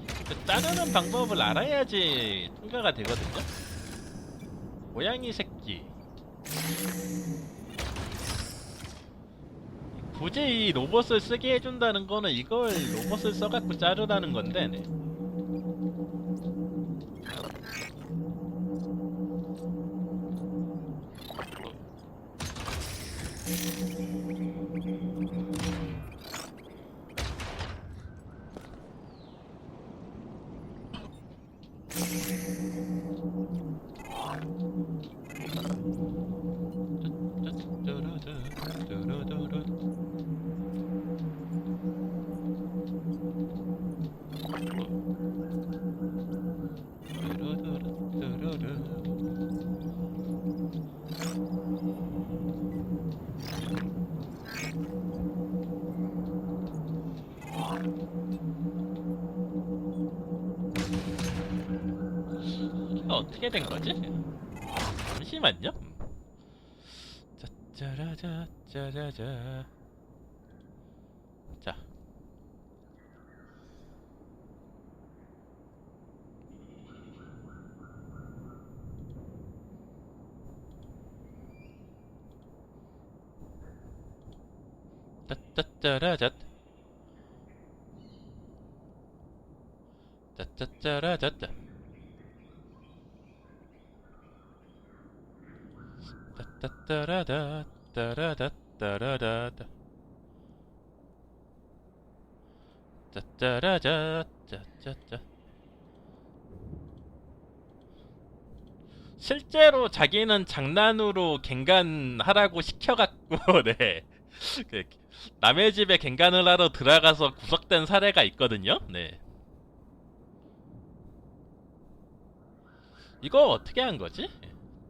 자르는 방법을 알아야지 통과가 되거든요. 고양이 새끼. 굳이 이 로봇을 쓰게 해준다는 거는 이걸 로봇을 써갖고 자르라는 건데. 네. 어떻게 된 거지? 잠시만요. 짜짜라자 짜자자. 자. 짜짜짜라자. 짜짜짜라자. 따따라다 따라다 따라다 짜짜라자 짜짜짜. 실제로 자기는 장난으로 갱간하라고 시켜갖고 네 그 남의 집에 갱간을 하러 들어가서 구속된 사례가 있거든요. 네. 이거 어떻게 한 거지?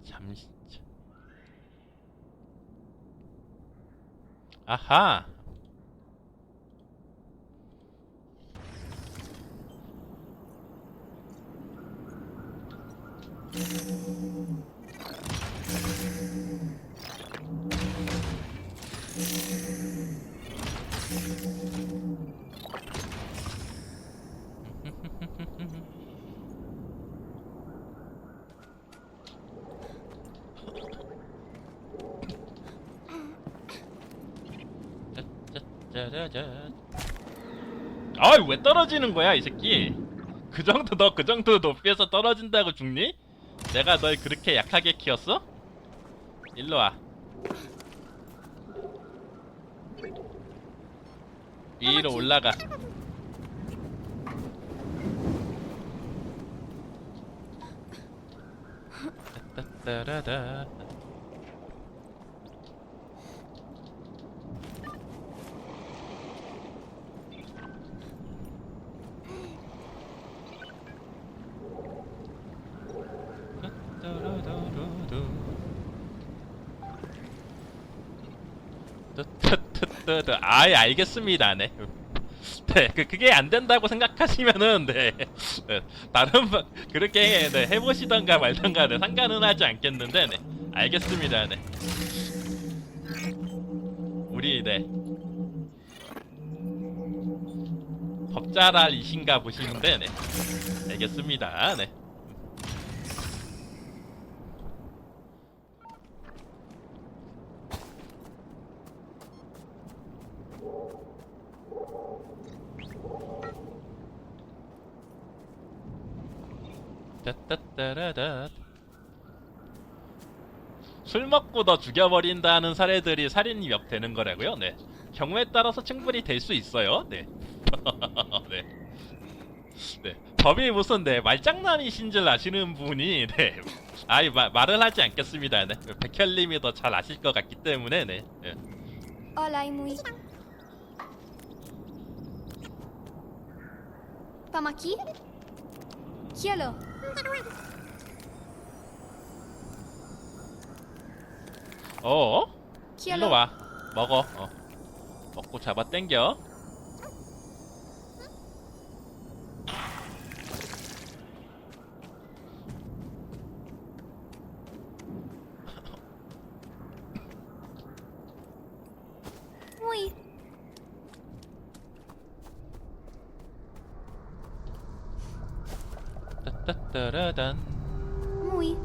잠시. 아하. 짜자자. 아이 왜 떨어지는 거야 이 새끼. 그 정도 높이에서 떨어진다고 죽니? 내가 널 그렇게 약하게 키웠어? 일로와. 위로 올라가. 따따라다. 아이 알겠습니다. 네. 네, 그게 안 된다고 생각하시면은 네, 네 다른 그렇게 네, 해보시던가 말던가 네, 상관은 하지 않겠는데 네, 알겠습니다. 네, 우리 네 법자랄이신가 보시는데 네, 알겠습니다. 네. 따따따라다. 술 먹고 너 죽여버린다는 사례들이 살인이 몇 되는 거라고요? 네. 경우에 따라서 충분히 될 수 있어요. 네. 네. 네. 법이 무슨 네 말장난이신 줄 아시는 분이 네. 아이 말을 하지 않겠습니다. 네. 백혈님이 더 잘 아실 것 같기 때문에 네. 네. Hola, Imui. Vamos aqui? Quiero. 어? quiero. 일로 와. 먹어. 먹고 잡아 당겨. Muy. 따따따라단. Muy.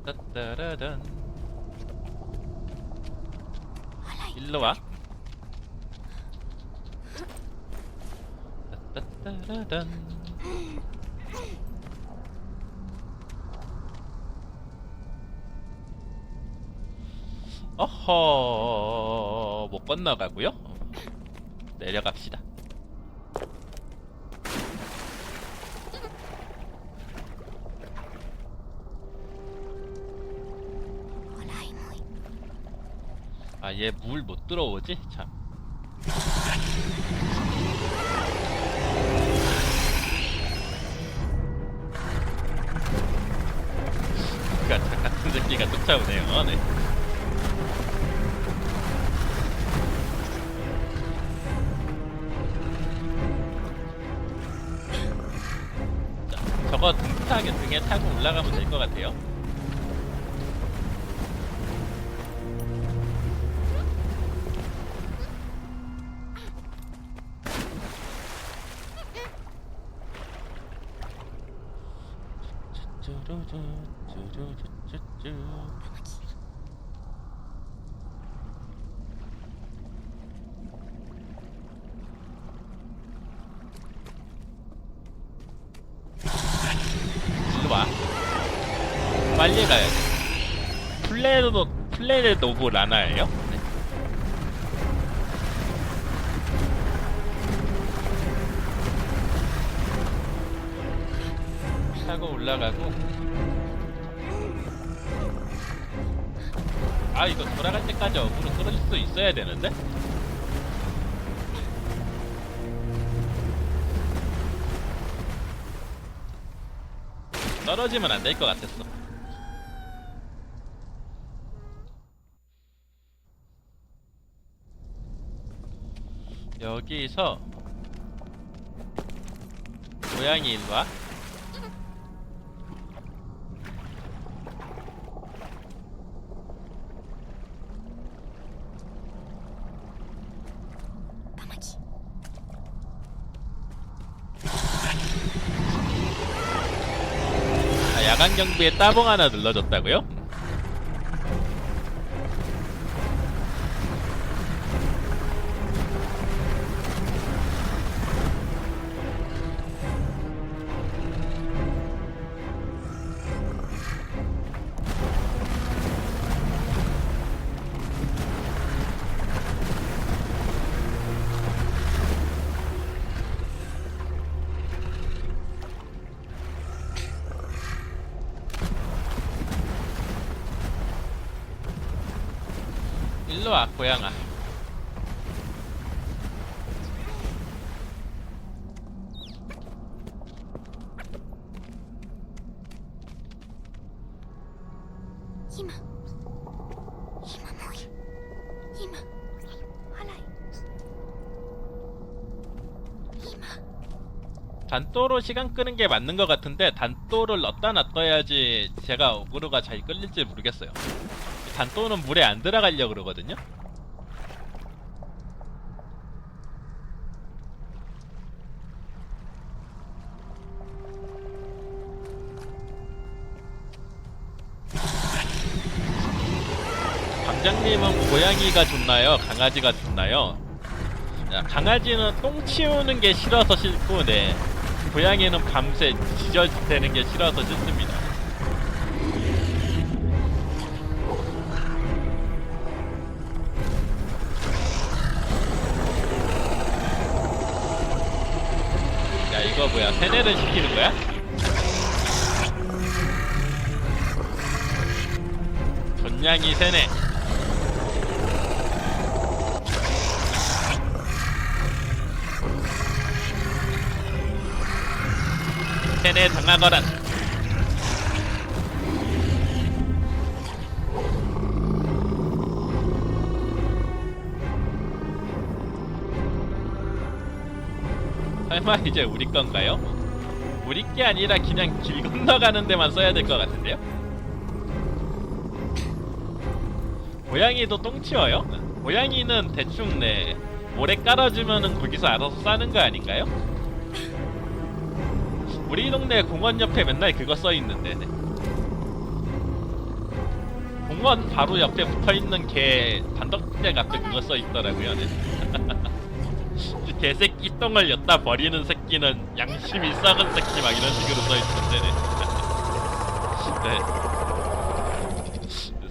따따따라단. 일로 와. 따따따라단. 어허, 못 건너가고요. 내려갑시다. 아, 얘 물 못 들어오지? 참. 같은 새끼가 쫓아오네요. 네. 저거 등에 타고 올라가면 될 것 같아요. 일로와. 빨리 가야지. 플레넷 오브 라나예요? 네. 타고 올라가고. 아, 이거 돌아갈 때까지 어그로 떨어질 수 있어야 되는데? 떨어지면 안 될 것 같았어. 여기서 고양이 일로와. 야간 경비에 따봉 하나 눌러줬다고요? 일로와, 고양아. 단도로 시간 끄는 게 맞는 것 같은데 단도를 넣다 놔둬야지 제가 어그로가 잘 끌릴지 모르겠어요. 단도는 물에 안 들어가려고 그러거든요. 방장님은 고양이가 좋나요? 강아지가 좋나요? 야, 강아지는 똥 치우는 게 싫어서 싫고, 네. 고양이는 밤새 지저대는 게 싫어서 싫습니다. 야, 이거 뭐야? 세뇌를 시키는 거야? 전냥이 세뇌. 세뇌 당하거라. 설마 이제 우리 건가요? 우리 게 아니라 그냥 길 건너가는 데만 써야 될 것 같은데요? 고양이도 똥 치워요? 고양이는 대충 네 모래 깔아주면은 거기서 알아서 싸는 거 아닌가요? 우리 동네 공원 옆에 맨날 그거 써있는데 네. 공원 바로 옆에 붙어있는 개 단독대 앞에 그거 써있더라고요. 네. 개새끼 똥을 엿다 버리는 새끼는 양심이 썩은 새끼 막 이런 식으로 써있던데 네. 네.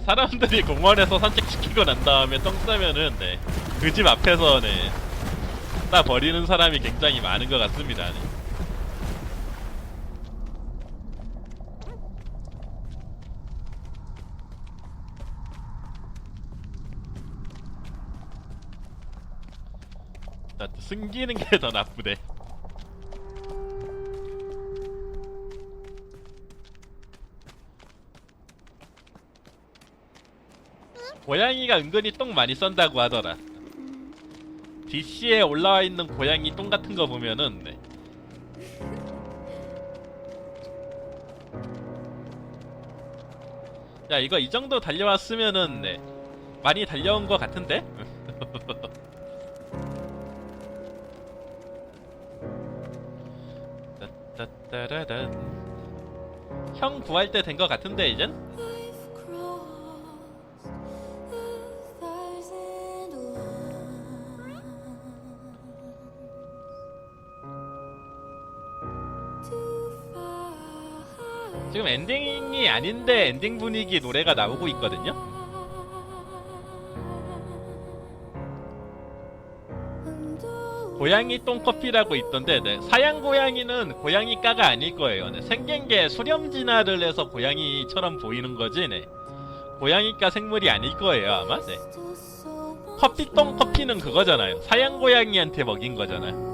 사람들이 공원에서 산책시키고 난 다음에 똥 싸면은 네. 그 집 앞에서 네. 싸 버리는 사람이 굉장히 많은 것 같습니다. 네. 숨기는 게 더 나쁘대. 고양이가 은근히 똥 많이 썬다고 하더라. DC에 올라와 있는 고양이 똥 같은 거 보면은 네. 야 이거 이 정도 달려왔으면은 네. 많이 달려온 거 같은데? 따라란. 형 구할 때 된 거 같은데 이젠? 지금 엔딩이 아닌데 엔딩 분위기 노래가 나오고 있거든요? 고양이 똥커피라고 있던데 네. 사양 고양이는 고양이과가 아닐 거예요. 네. 생긴 게 수렴진화를 해서 고양이처럼 보이는 거지 네. 고양이과 생물이 아닐 거예요 아마. 네. 커피 똥커피는 그거잖아요. 사양 고양이한테 먹인 거잖아요.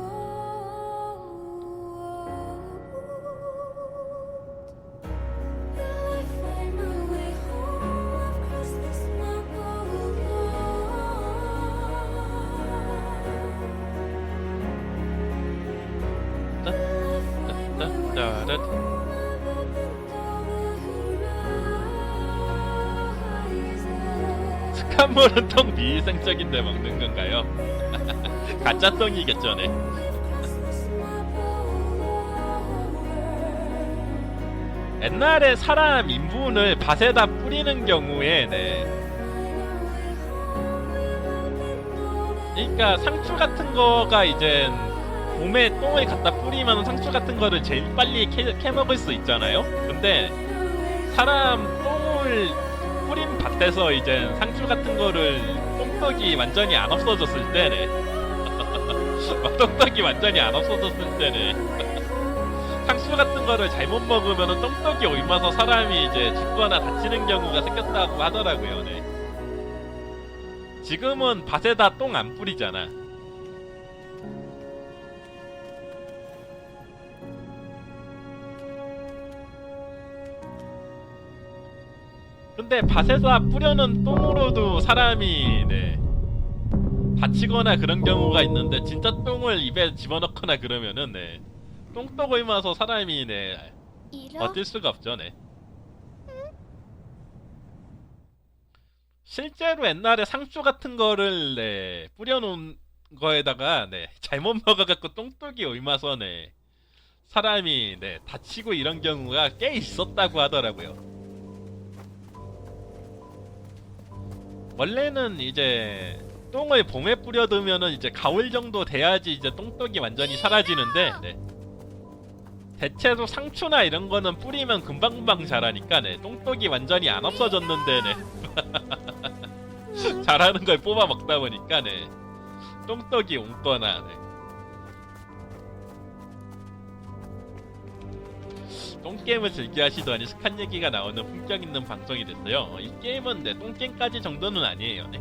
스칸물은 똥 비위생적인데 먹는 건가요? 가짜 똥이겠죠, 네. 옛날에 사람 인분을 밭에다 뿌리는 경우에, 네. 그러니까 상추 같은 거가 이제 봄에 똥을 갖다 뿌리면 상추 같은 거를 제일 빨리 캐먹을 수 있잖아요? 근데 사람 똥을 뿌린 밭에서 이제 상추 같은 거를 똥떡이 완전히 안 없어졌을 때네. 똥떡이 완전히 안 없어졌을 때네. 상추 같은 거를 잘못 먹으면 똥떡이 옮아서 사람이 이제 죽거나 다치는 경우가 생겼다고 하더라고요. 네. 지금은 밭에다 똥 안 뿌리잖아. 근데 밭에다 뿌려놓은 똥으로도 사람이 네, 다치거나 그런 경우가 있는데 진짜 똥을 입에 집어넣거나 그러면은 네, 똥떡 얼마서 사람이 네 이러? 어쩔 수가 없죠. 네. 실제로 옛날에 상추 같은 거를 네 뿌려놓은 거에다가 네 잘못 먹어갖고 똥떡이 얼마서 네 사람이 네 다치고 이런 경우가 꽤 있었다고 하더라고요. 원래는 이제 똥을 봄에 뿌려두면은 이제 가을 정도 돼야지 이제 똥떡이 완전히 사라지는데 네. 대체로 상추나 이런 거는 뿌리면 금방금방 자라니까 네 똥떡이 완전히 안 없어졌는데 네 자라는 걸 뽑아 먹다 보니까 네 똥떡이 옮거나 네. 똥게임을 즐겨 하시더니 스칸 얘기가 나오는 품격 있는 방송이 됐어요. 이 게임은 네 똥게임까지 정도는 아니에요. 네.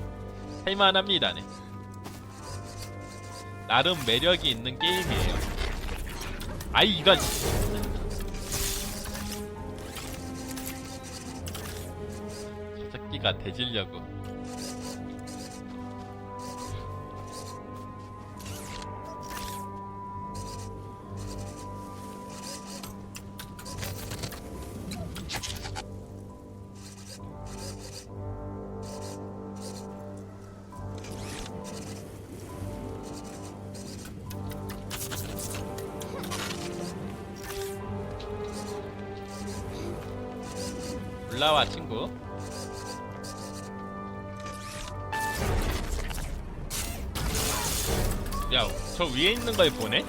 할만합니다. 네. 나름 매력이 있는 게임이에요. 아이 이건 저 새끼가 대지려고. 올라와 친구. 야, 저 위에 있는 걸 보네?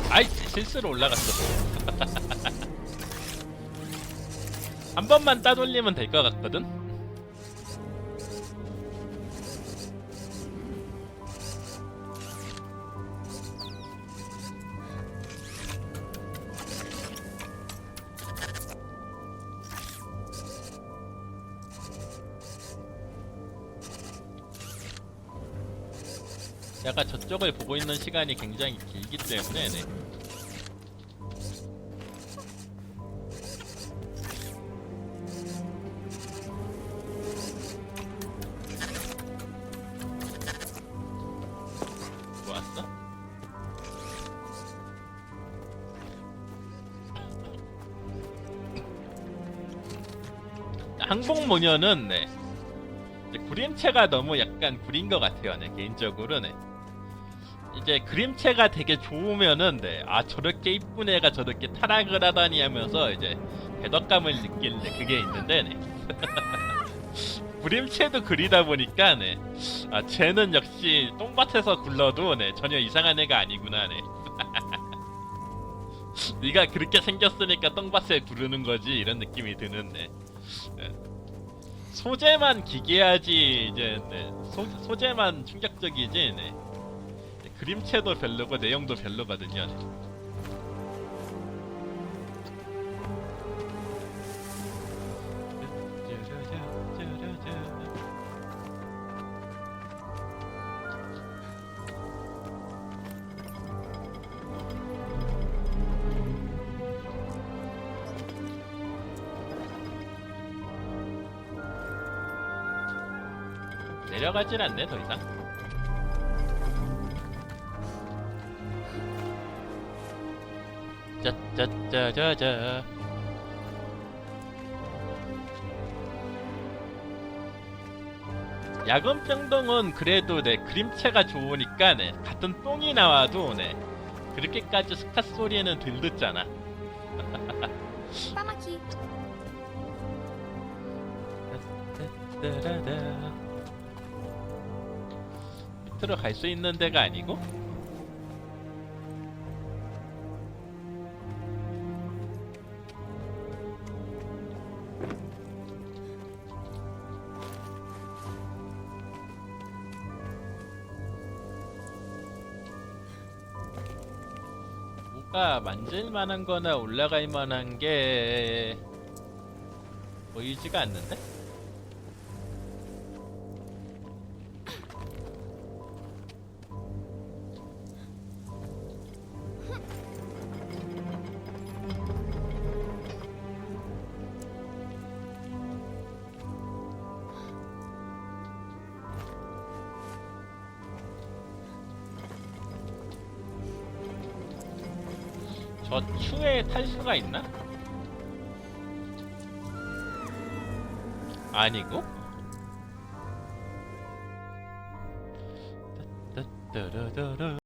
아이 실수로 올라갔어. 한 번만 따돌리면 될 것 같거든. 약간 저쪽을 보고 있는 시간이 굉장히 길기 때문에 네. 좋았어? 항복모녀는 네. 그림체가 너무 약간 구린 것 같아요. 네, 개인적으로 네. 이제 그림체가 되게 좋으면은 네, 아 저렇게 이쁜 애가 저렇게 타락을 하다니 하면서 이제 배덕감을 느낄 네, 그게 있는데 네. 그림체도 그리다 보니까 네. 아 쟤는 역시 똥밭에서 굴러도 네 전혀 이상한 애가 아니구나 네. 네가 그렇게 생겼으니까 똥밭에 구르는 거지 이런 느낌이 드는데 네. 소재만 기괴하지 이제 네. 소재만 충격적이지 네. 그림체도 별로고 내용도 별로거든요. 네. 내려가질 않네 더 이상. 짜짜짜짜짜. 야금병동은 그래도 네 그림체가 좋으니까 네 같은 똥이 나와도 네 그렇게까지 스카 소리에는 덜 듣잖아. 파마키. 밑으로 갈 수 있는 데가 아니고? 뭔가 만질 만한 거나 올라갈 만한 게 보이지가 않는데? 저 추에 탈 수가 있나? 아니고? 따따따라따라.